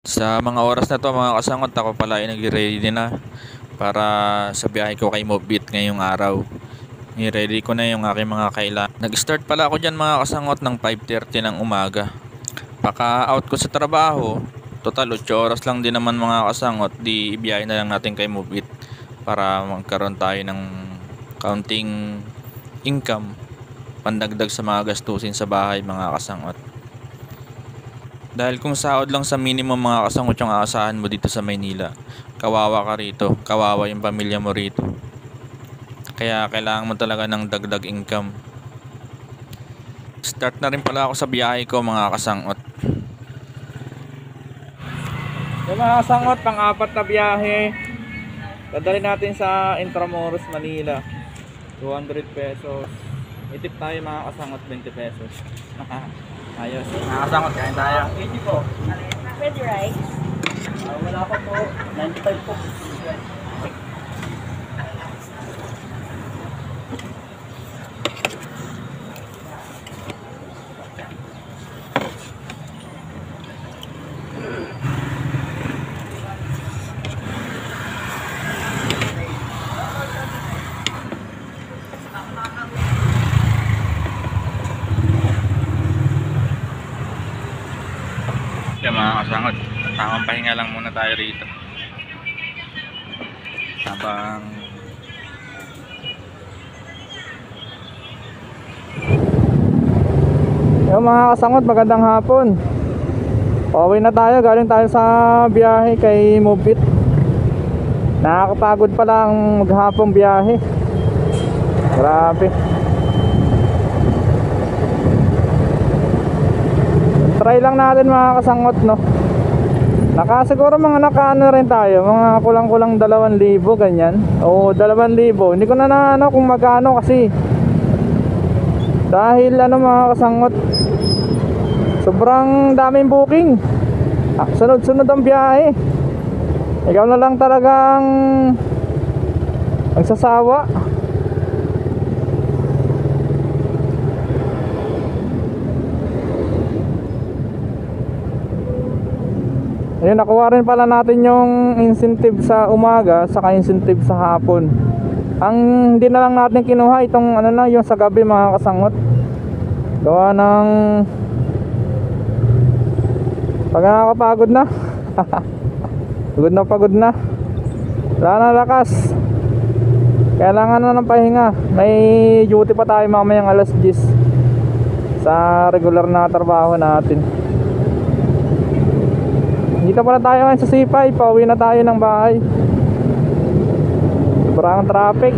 Sa mga oras na to mga kasangot, ako pala ay nag-ready na para sa biyahe ko kay Mobit ngayong araw. I-ready ko na yung aking mga kailangan. Nag-start pala ako dyan mga kasangot ng 5:30 ng umaga. Paka-out ko sa trabaho, total 8 oras lang din naman mga kasangot, di ibiyahe na lang natin kay Mobit para magkaroon tayo ng counting income pandagdag sa mga gastusin sa bahay mga kasangot. Dahil kung sahod lang sa minimum mga kasangot yung aasahan mo dito sa Maynila, kawawa ka rito, kawawa yung pamilya mo rito. Kaya kailangan mo talaga ng dagdag income. Start na rin pala ako sa biyahe ko mga kasangot. Yung mga kasangot, pang-apat na biyahe. Dadali natin sa Intramuros, Manila. 200 pesos. Itip tayo mga kasangot, 20 pesos. Ayos. Mga kasangot, kain tayo. 80 po. Ready rice? Wala pa po. 95 po. Kaya mga kasangot, tamang pahinga lang muna tayo rito. Habang Yung mga kasangot, magandang hapon. Pauwi na tayo, galing tayo sa biyahe kay Mobit. Nakakapagod pala ang maghapong biyahe. Grabe. Try lang natin mga kasangot, no. Siguro mga nakaano rin tayo, mga kulang-kulang 2,000 ganyan. O 2,000. Hindi ko na kung magkano kasi. Dahil mga kasangot, sobrang daming booking. Sunod-sunod ang biyahe. Ikaw na lang talagang magsasawa. Ayun, nakuha rin pala natin yung incentive sa umaga saka incentive sa hapon. Ang hindi na lang natin kinuha itong yung sa gabi mga kasangot. Gawa ng pag nakakapagod na. Pagod na. Wala na lakas. Kailangan na ng pahinga. May duty pa tayo mamayang alas 10 sa regular na trabaho natin. Dito pala tayo ngayon sa C5. Pauwi na tayo ng bahay. Sobrang traffic.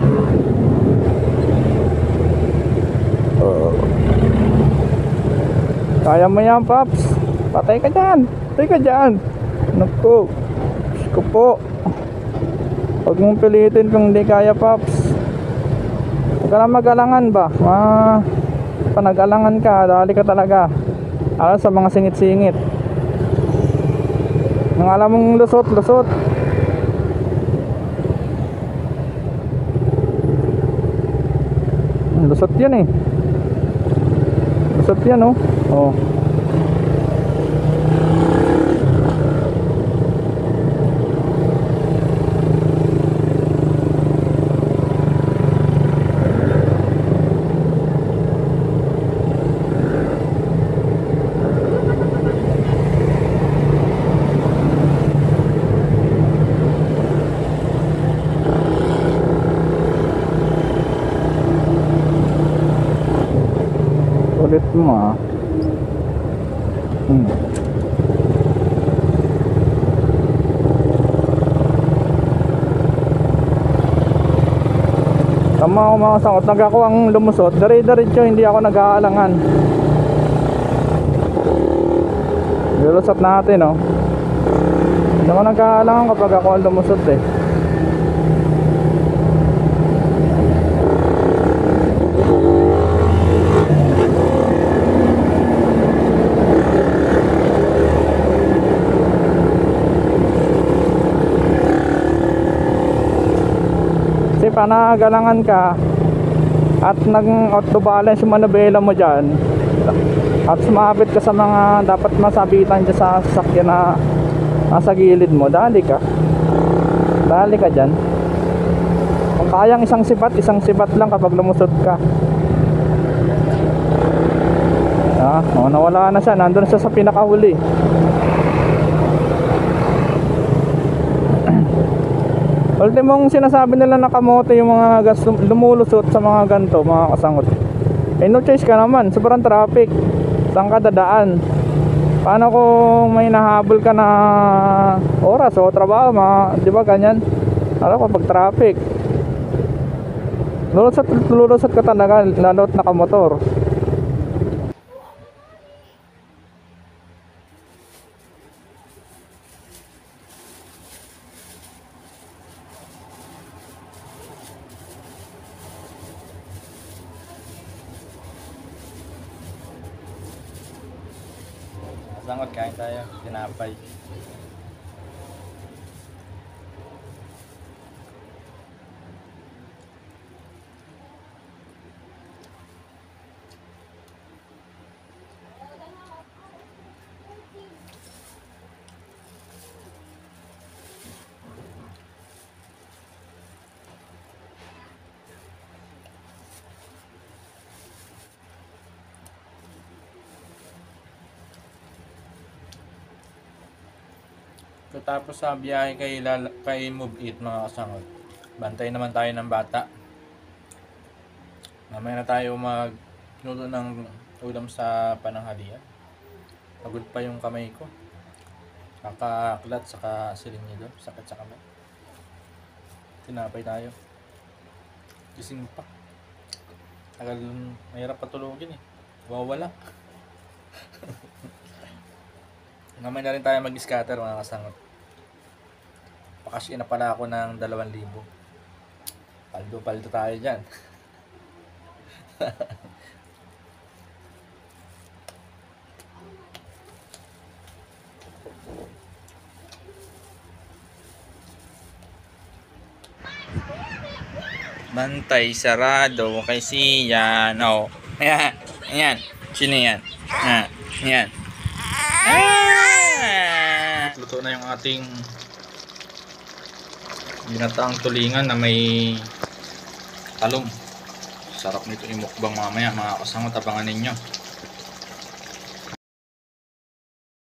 Kaya mo yan, Paps. Patay ka dyan. Naku, ko po. Huwag mong pilitin kung hindi kaya, Paps. Huwag ka lang mag-alangan ba? Panag-alangan ka, dali ka talaga. Alam sa mga singit-singit. Nang alam mong lusot. Lusot yan Lusot yan Oh. Ulit mo Tama ako mga sangot. Ako ang lumusot. Dire-diretso, hindi ako nag-aalangan. Lulusot natin Hindi ako nag-aalangan kapag ako ang lumusot Kasi panagalangan ka at nag-out to balance yung manabela mo dyan, at sumabit ka sa mga dapat masabitan dyan sa sasakyan na nasa gilid mo, dali ka. Dali ka dyan. Kung kayang isang sibat lang kapag lumusot ka. Nawala na siya, nandun siya sa pinakahuli. Ultimong sinasabi nila na kamote yung mga gas lumulusot sa mga ganto, mga kasangot. No choice ka naman, sobrang traffic. Saan ka dadaan? Paano kung may nahabol ka na oras o trabaho, di ba ganyan? Ano kapag traffic? Lulusot ka talaga, lalo't nakamotor. Sangot, kain tayo. Tinapay. Tapos sa biyahe kay Move It, mga kasangot, bantay naman tayo ng bata. Mamaya na tayo magluto ng ulam sa pananghalian. Pagod pa yung kamay ko, kakaklat saka silinyo doon, sakit sa kamay. Tinapay tayo, gising pa. Tagal, mahirap patulogin eh, wawala. Mamaya na rin tayo mag-scatter, mga kasangot. Pakasya na pala ako ng 2,000. Paldo tayo dyan. Bantay sarado kay Sian. Oh. Ayan. Ayan. Sino yan? Ayan. Luto na yung ating ginataang tulingan na may talong. Sarap nito yung mukbang mamaya, mga kasangot, abangan ninyo.